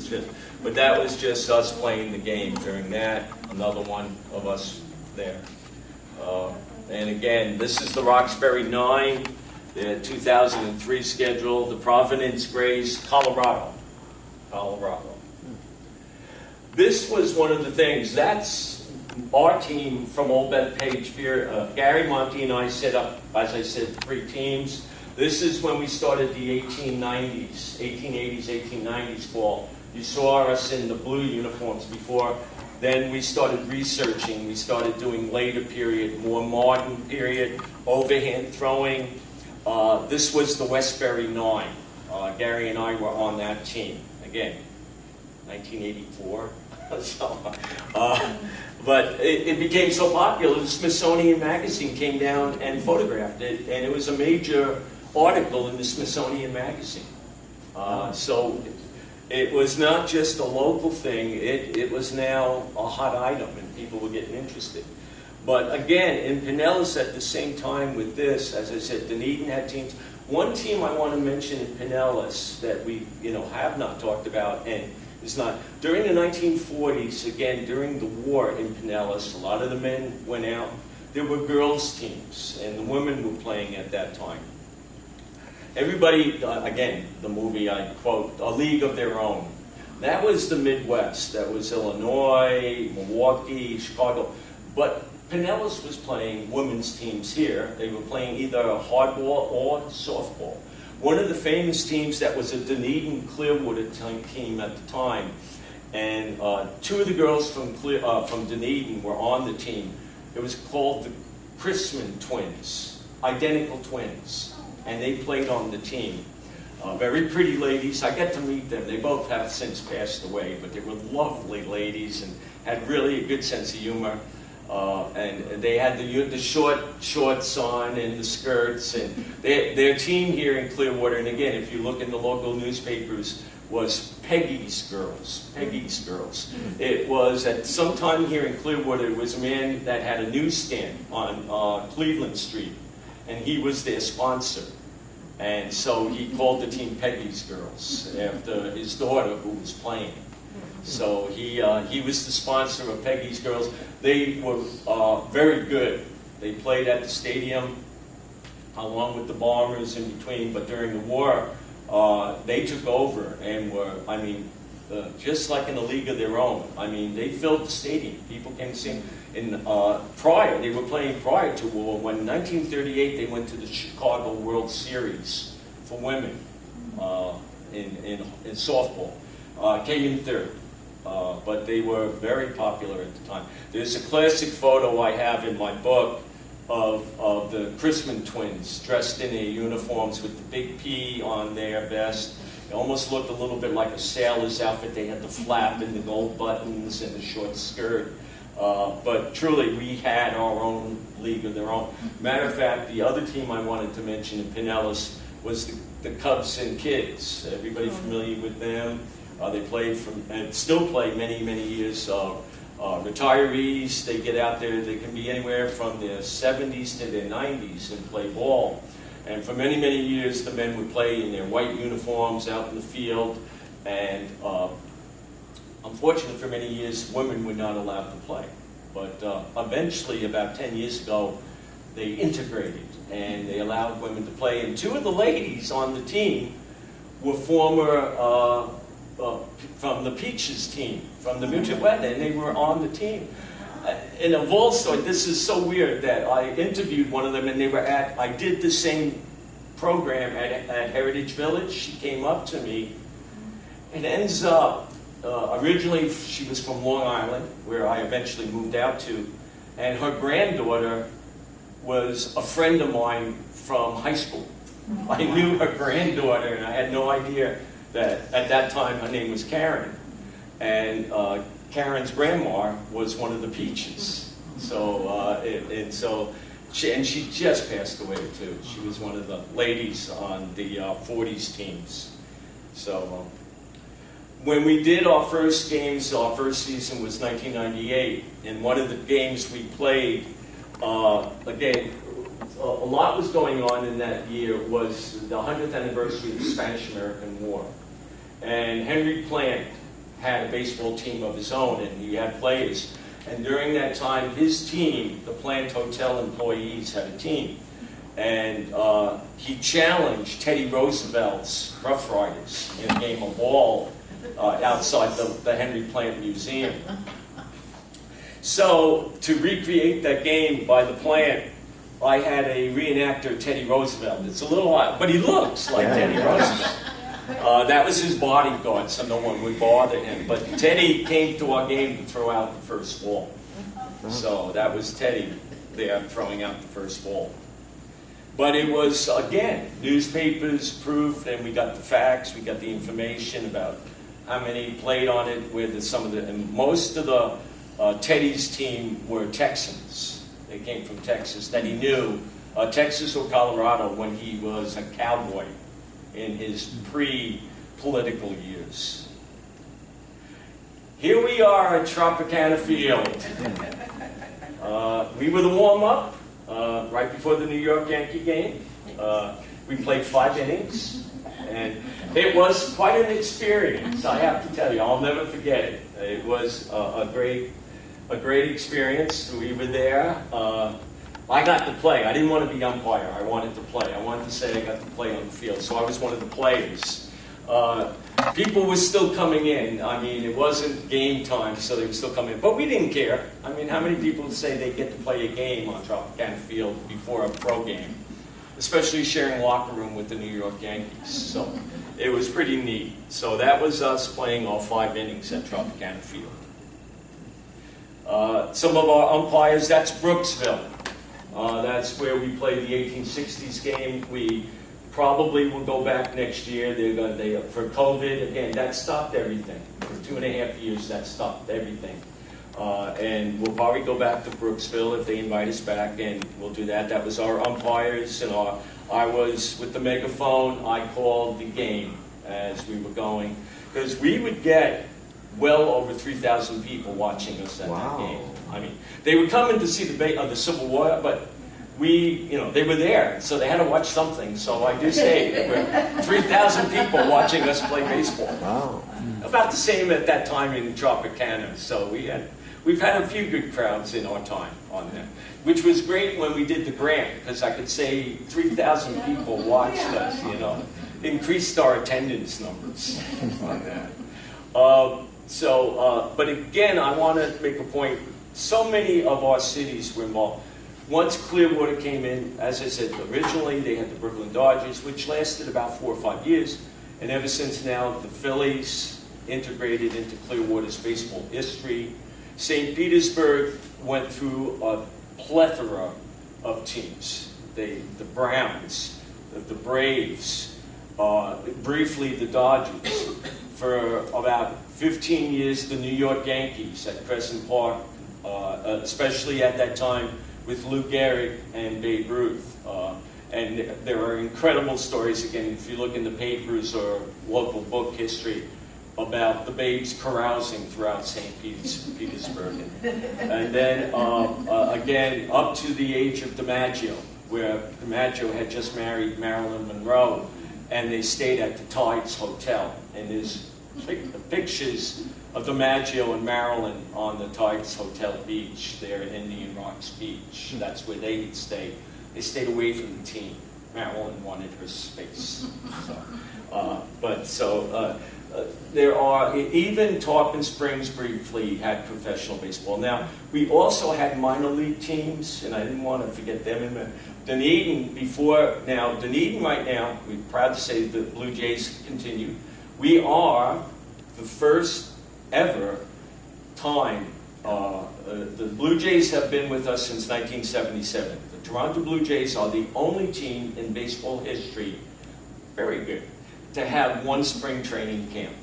was just us playing the game during that. Another one of us there. And again, this is the Roxbury 9, the 2003 schedule, the Providence Grays, Colorado. This was one of the things. That's our team from Old Bethpage here. Gary Monty and I set up, as I said, 3 teams. This is when we started the 1890s, 1880s, 1890s fall. You saw us in the blue uniforms before. Then we started researching. We started doing later period, more modern period, overhand throwing. This was the Westbury 9. Gary and I were on that team. Again, 1984. But it became so popular, the Smithsonian Magazine came down and photographed it, and it was a major article in the Smithsonian Magazine. So it was not just a local thing, it was now a hot item, and people were getting interested. But again, in Pinellas at the same time with this, as I said, Dunedin had teams. One team I want to mention in Pinellas that we have not talked about, and it's not. During the 1940s, again, during the war in Pinellas, a lot of the men went out. There were girls' teams, and the women were playing at that time. Everybody, again, the movie I quote, A League of Their Own. That was the Midwest. That was Illinois, Milwaukee, Chicago. But Pinellas was playing women's teams here. They were playing either hardball or softball. One of the famous teams that was a Dunedin Clearwater team at the time, and 2 of the girls from Dunedin were on the team. It was called the Chrisman twins, identical twins, and they played on the team. Very pretty ladies. I got to meet them. They both have since passed away, but they were lovely ladies and had really a good sense of humor. And they had the short shorts on and the skirts, and their team here in Clearwater, and again, if you look in the local newspapers, was Peggy's Girls. Peggy's Girls. It was at some time here in Clearwater, there was a man that had a newsstand on Cleveland Street, and he was their sponsor. And so he called the team Peggy's Girls after his daughter who was playing. So he was the sponsor of Peggy's Girls. They were very good. They played at the stadium along with the Bombers in between, but during the war, they took over and were, just like in a league of their own. They filled the stadium. People came to see them. They were playing prior to war. When in 1938, they went to the Chicago World Series for women in softball. Came in third. But they were very popular at the time. There's a classic photo I have in my book of the Chrisman twins dressed in their uniforms with the big P on their vest. It almost looked a little bit like a sailor's outfit. They had the flap and the gold buttons and the short skirt. But truly, we had our own league of their own. Matter of fact, the other team I wanted to mention in Pinellas was the Cubs and Kids. Everybody familiar with them? They played and still play many, many years. Retirees, they get out there, they can be anywhere from their 70s to their 90s and play ball. And for many, many years, the men would play in their white uniforms out in the field. And unfortunately, for many years, women were not allowed to play. But eventually, about 10 years ago, they integrated and they allowed women to play. And two of the ladies on the team were former from the Peaches team, from the Mutual Weather, and they were on the team. And of all sorts, this is so weird that I interviewed one of them, and they were I did the same program at Heritage Village. She came up to me, and ends up, originally she was from Long Island, where I eventually moved out to, and her granddaughter was a friend of mine from high school. I knew her granddaughter, and I had no idea that at that time her name was Karen. And Karen's grandma was one of the Peaches. So, she just passed away too. She was one of the ladies on the 40s teams. So, when we did our first games, our first season was 1998, and one of the games we played, again, a lot was going on in that year, was the 100th anniversary of the Spanish-American War. And Henry Plant had a baseball team of his own, and he had players. And during that time, his team, the Plant Hotel employees, had a team. And he challenged Teddy Roosevelt's Rough Riders in a game of ball outside the Henry Plant Museum. So, to recreate that game by the Plant, I had a reenactor, Teddy Roosevelt. It's a little odd, but he looks like Teddy Roosevelt. That was his bodyguard, so no one would bother him. But Teddy came to our game to throw out the first ball. So that was Teddy there throwing out the first ball. But it was, again, newspapers proved, and we got the facts, we got the information about how many played on it, and most of the Teddy's team were Texans. They came from Texas, that he knew, Texas or Colorado, when he was a cowboy in his pre-political years. Here we are at Tropicana Field. We were the warm-up right before the New York Yankee game. We played 5 innings, and it was quite an experience, I have to tell you. I'll never forget it. It was a great experience. We were there. I got to play. I didn't want to be umpire. I wanted to play. I wanted to say I got to play on the field. So I was one of the players. People were still coming in. I mean, it wasn't game time, so they were still coming in. But we didn't care. I mean, how many people say they get to play a game on Tropicana Field before a pro game? Especially sharing locker room with the New York Yankees. So it was pretty neat. So that was us playing all 5 innings at Tropicana Field. Some of our umpires, that's Brooksville. That's where we played the 1860s game. We probably will go back next year. For COVID, again, that stopped everything. For 2.5 years, that stopped everything. And we'll probably go back to Brooksville if they invite us back, and we'll do that. That was our umpires, and I was with the megaphone. I called the game as we were going, because we would get well over 3,000 people watching us at that game. I mean, they would come in to see the Civil War, but they were there, so they had to watch something. So I do say there were 3,000 people watching us play baseball. Wow. About the same at that time in Tropicana. So we've had a few good crowds in our time on that, which was great when we did the grant, because I could say 3,000 people watched us. Increased our attendance numbers on that. But again, I want to make a point. So many of our cities were involved. Once Clearwater came in, as I said, originally they had the Brooklyn Dodgers, which lasted about 4 or 5 years. And ever since now, the Phillies integrated into Clearwater's baseball history. St. Petersburg went through a plethora of teams. The Browns, the Braves, briefly the Dodgers. For about 15 years, the New York Yankees at Crescent Park, especially at that time with Lou Gehrig and Babe Ruth. And there are incredible stories, again, if you look in the papers or local book history, about the Babes carousing throughout St. Petersburg. And then, again, up to the age of DiMaggio, where DiMaggio had just married Marilyn Monroe, and they stayed at the Tides Hotel. And there's pictures of DiMaggio and Marilyn on the Tides Hotel beach there in Indian Rocks Beach. That's where they had stayed. They stayed away from the team. Marilyn wanted her space. There are, even Tarpon Springs briefly had professional baseball. Now, we also had minor league teams, and I didn't want to forget them. Dunedin Dunedin right now, we're proud to say the Blue Jays continue. We are the first ever time, the Blue Jays have been with us since 1977. The Toronto Blue Jays are the only team in baseball history, very good, to have one spring training camp.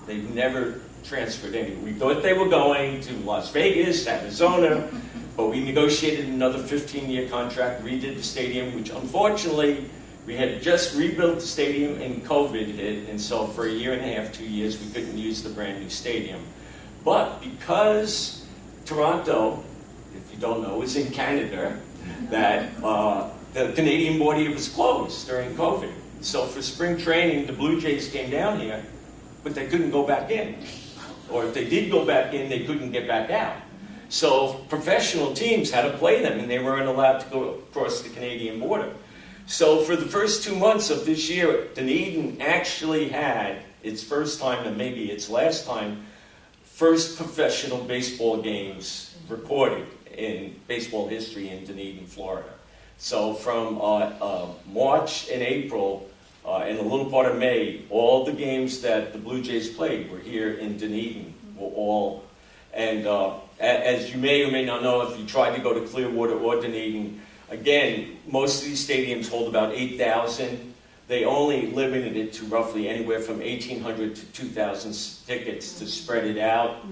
They've never transferred anywhere. We thought they were going to Las Vegas, Arizona, but we negotiated another 15-year contract, redid the stadium, which unfortunately, we had just rebuilt the stadium and COVID hit, and so for a year and a half, 2 years, we couldn't use the brand new stadium. But because Toronto, if you don't know, is in Canada, that the Canadian border was closed during COVID. So for spring training, the Blue Jays came down here, but they couldn't go back in. Or if they did go back in, they couldn't get back out. So professional teams had to play them, and they weren't allowed to go across the Canadian border. So for the first 2 months of this year, Dunedin actually had its first time, and maybe its last time, first professional baseball games recorded in baseball history in Dunedin, Florida. So from March and April and a little part of May, all the games that the Blue Jays played were here in Dunedin. And as you may or may not know, if you tried to go to Clearwater or Dunedin, again, most of these stadiums hold about 8,000. They only limited it to roughly anywhere from 1,800 to 2,000 tickets to spread it out.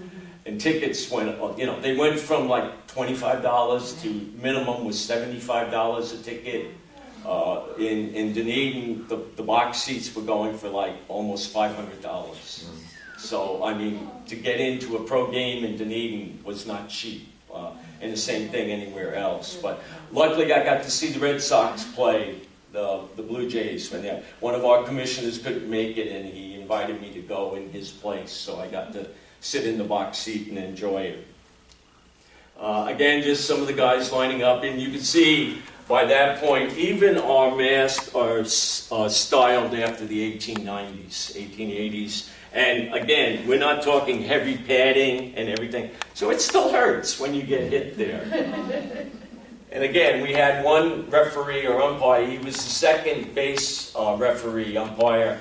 And tickets went, they went from like $25 to minimum was $75 a ticket. In Dunedin, the box seats were going for like almost $500. So, I mean, to get into a pro game in Dunedin was not cheap. And the same thing anywhere else. But luckily I got to see the Red Sox play the Blue Jays. One of our commissioners couldn't make it, and he invited me to go in his place. So I got to sit in the box seat and enjoy it. Again, just some of the guys lining up. And you can see by that point, even our masks are styled after the 1890s, 1880s. And again, we're not talking heavy padding and everything. So it still hurts when you get hit there. And again, we had one referee or umpire. He was the second base referee umpire.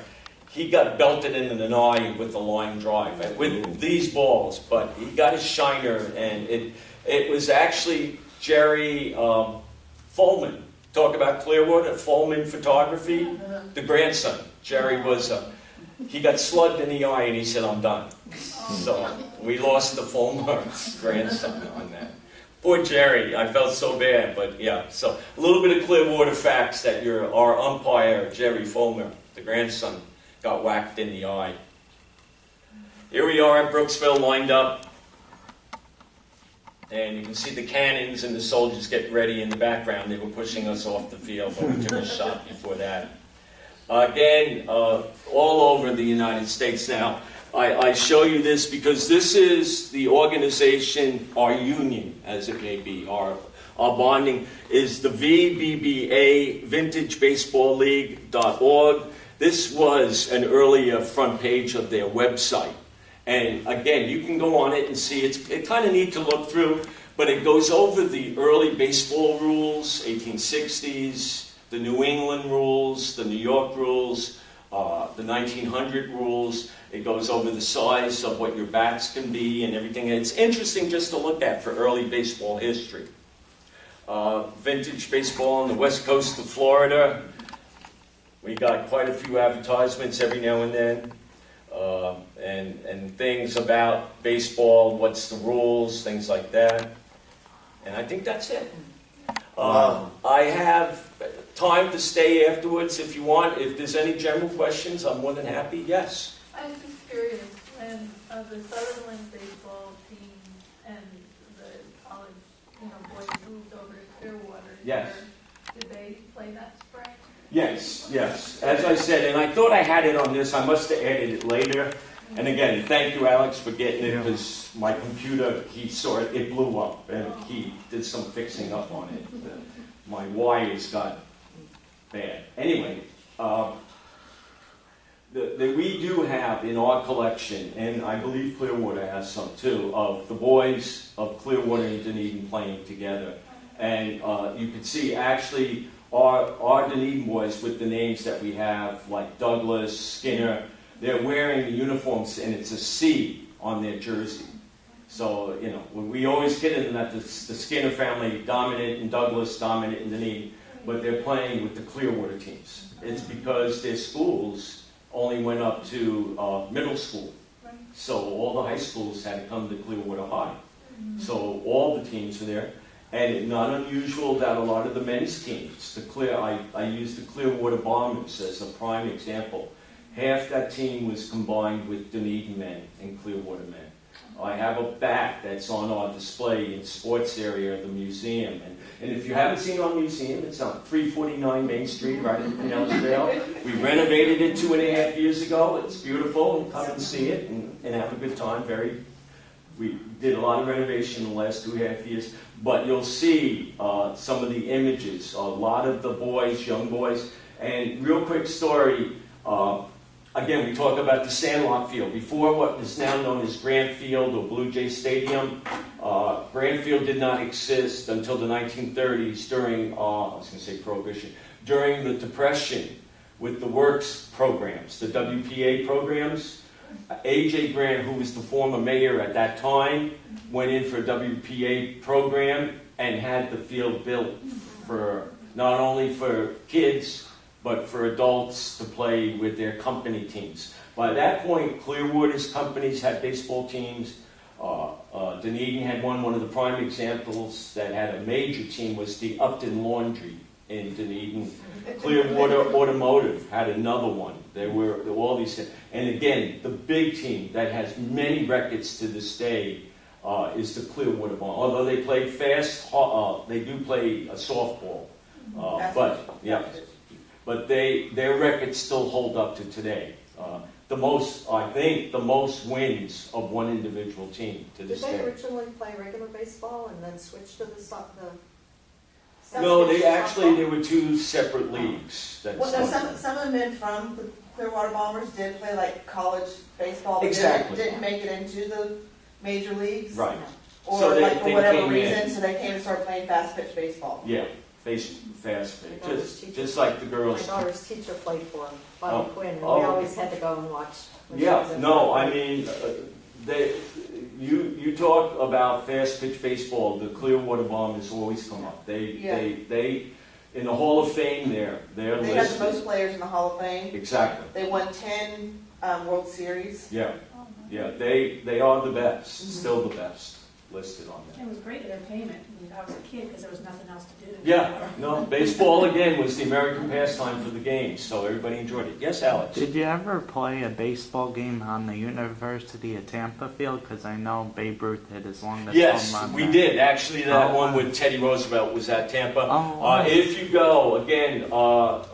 He got belted in the eye with the line drive with these balls, but he got his shiner, and it was actually Jerry Folman. Talk about Clearwater, Folman Photography, the grandson. Jerry was, he got slugged in the eye, and he said, "I'm done." So we lost the Folman's grandson on that. Poor Jerry, I felt so bad, but yeah. So a little bit of Clearwater facts that our umpire, Jerry Folman, the grandson, got whacked in the eye. Here we are at Brooksville lined up. And you can see the cannons and the soldiers getting ready in the background. They were pushing us off the field, but we took a shot before that. Again, all over the United States now. I show you this because this is the organization, our union, as it may be. Our bonding is the VBBA, VintageBaseballLeague.org. This was an earlier front page of their website. And again, you can go on it and see, it's kind of neat to look through, but it goes over the early baseball rules, 1860s, the New England rules, the New York rules, the 1900 rules. It goes over the size of what your bats can be and everything. It's interesting just to look at for early baseball history. Vintage baseball on the west coast of Florida. We got quite a few advertisements every now and then. And things about baseball, what's the rules, things like that. And I think that's it. I have time to stay afterwards if you want. If there's any general questions, I'm more than happy. Yes? I was just curious, when the Sutherland baseball team and the college boys moved over to Clearwater, yes, did they play that spring? Yes, yes. As I said, and I thought I had it on this. I must have added it later. And again, thank you, Alex, for getting it, because my computer, he saw it, it blew up, and he did some fixing up on it. My wires got bad. Anyway, we do have in our collection, and I believe Clearwater has some too, of the boys of Clearwater and Dunedin playing together. And you can see actually our Dunedin boys with the names that we have, like Douglas, Skinner, they're wearing the uniforms and it's a C on their jersey. So, you know, we always kid them that the Skinner family dominant in Douglas, dominant in Dunedin, but they're playing with the Clearwater teams. It's because their schools only went up to middle school. So all the high schools had to come to Clearwater High. So all the teams are there. And it's not unusual that a lot of the men's teams, I use the Clearwater Bombers as a prime example. Half that team was combined with Dunedin men and Clearwater men. I have a bat that's on our display in the sports area of the museum. And if you haven't seen our museum, it's on 349 Main Street, right in Pinellasdale. We renovated it 2.5 years ago. It's beautiful. Come and see it and have a good time. We did a lot of renovation in the last 2.5 years. But you'll see some of the images, a lot of the boys, young boys. And real quick story, again, we talk about the Sandlot Field. Before what is now known as Grant Field or Blue Jay Stadium, Grant Field did not exist until the 1930s during, I was going to say Prohibition, during the Depression with the works programs, the WPA programs. A.J. Grant, who was the former mayor at that time, went in for a WPA program and had the field built for not only for kids, but for adults to play with their company teams. By that point, Clearwater's companies had baseball teams. Dunedin had one of the prime examples that had a major team was the Upton Laundry in Dunedin. Clearwater Automotive had another one. There were all these. And again, the big team that has many records to this day is the Clearwater Bomb. Although they play fast, they do play softball. But their records still hold up to today. I think the most wins of one individual team to this day. Did they originally play regular baseball and then switch to the No, there were two separate leagues. Well, no, some of the men from the Clearwater Bombers did play like college baseball, but Exactly. didn't make it into the major leagues. Right. Or So like for whatever came reason, in. so they came and started playing fast pitch baseball. Yeah, fast pitch. My daughter's teacher- Just like the girls. My daughter's teacher played for Bobby Quinn, and we oh. always had to go and watch. when she was Yeah, in no, the- I mean, you talk about fast pitch baseball, the Clearwater Bombers always come up. They in the Hall of Fame they're They had the listed. most players in the Hall of Fame. Exactly. They won 10 World Series. Yeah, they are the best, still the best listed on there. It was great entertainment when I was a kid because there was nothing else to do. Yeah, no, baseball again was the American pastime for the games, so everybody enjoyed it. Yes, Alex? Did you ever play a baseball game on the University of Tampa field? Because I know Babe Ruth hit his longest Yes, home run we there. did. Actually, that Oh, one wow. with Teddy Roosevelt was at Tampa. Oh, wow. If you go, again,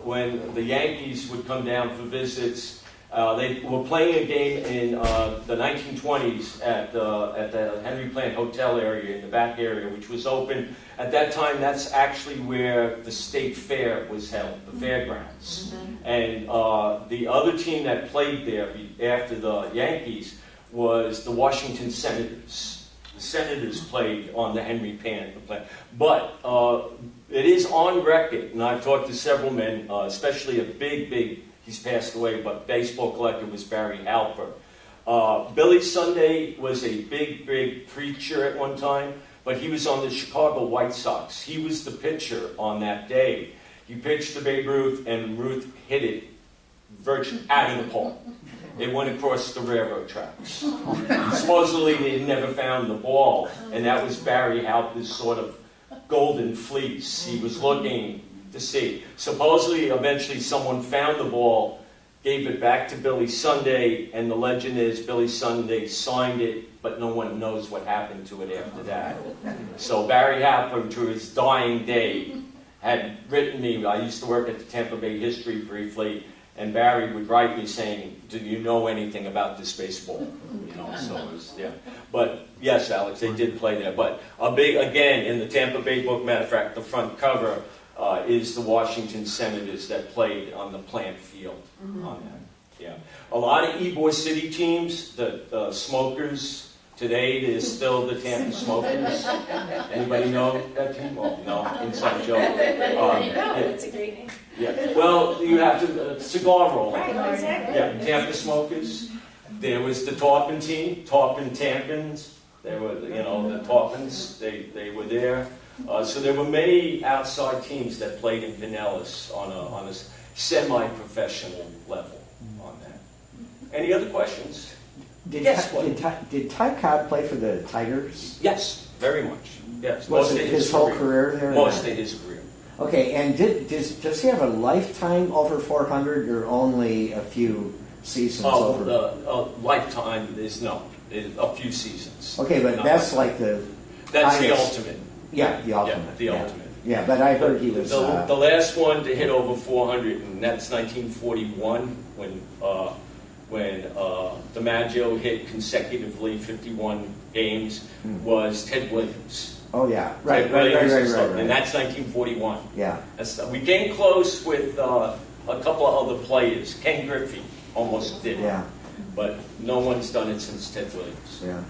when the Yankees would come down for visits, they were playing a game in the 1920s at the Henry Plant Hotel area in the back area, which was open. At that time, that's actually where the state fair was held, the fairgrounds. And the other team that played there after the Yankees was the Washington Senators. The Senators played on the Henry Plant. But it is on record, and I've talked to several men, especially a big, he's passed away, but baseball collector was Barry Halper. Billy Sunday was a big preacher at one time, but he was on the Chicago White Sox. He was the pitcher on that day. He pitched to Babe Ruth, and Ruth hit it virtually out of the park. It went across the railroad tracks. Supposedly they never found the ball, and that was Barry Halper's sort of golden fleece. He was looking to see. Supposedly, eventually someone found the ball, gave it back to Billy Sunday, and the legend is Billy Sunday signed it, but no one knows what happened to it after that. So Barry Halper, to his dying day, had written me. I used to work at the Tampa Bay History briefly, and Barry would write me saying, "Do you know anything about this baseball?" You know, so it was, yeah. But yes, Alex, they did play there. But a big, again, in the Tampa Bay book, matter of fact, the front cover is the Washington Senators that played on the plant field on that. Yeah, a lot of Ybor City teams, the Smokers. Today, there's still the Tampa Smokers. Anybody know that team? Oh, no, inside joke. It's a great name. Yeah. Well, you have to cigar roll. Right, exactly. Yeah, Tampa Smokers. There was the Taupin team, Taupin Tampins. They were, you know, the Taupins. They were there. So there were many outside teams that played in Pinellas on a semi-professional level on that. Any other questions? Did Ty Cobb play for the Tigers? Yes, very much. Yes, Was it his whole career there? Most of his career. Okay, and does he have a lifetime over 400 or only a few seasons over? Lifetime is a few seasons. Okay, but Not that's lifetime. like That's the highest- ultimate. Yeah, the ultimate. Yeah, the ultimate. Yeah, but I heard he was... The last one to hit over 400, and that's 1941 when DiMaggio hit consecutively 51 games, was Ted Williams. Oh, yeah. Right. And that's 1941. Yeah. We came close with a couple of other players. Ken Griffey almost did it. Yeah. But no one's done it since Ted Williams. Yeah.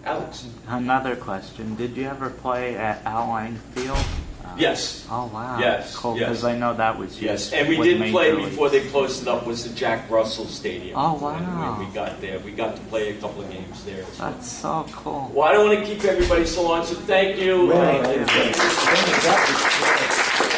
Alex? Another question. Did you ever play at Alline Field? Yes. Oh, wow. Yes, Cool, yes. because I know that was used. Yes, and we with did Major play League. before they closed it up was the Jack Russell Stadium. Oh, wow. When we got there. We got to play a couple of games there. That's so cool. Well, I don't want to keep everybody so long, so thank you. Well, that was great.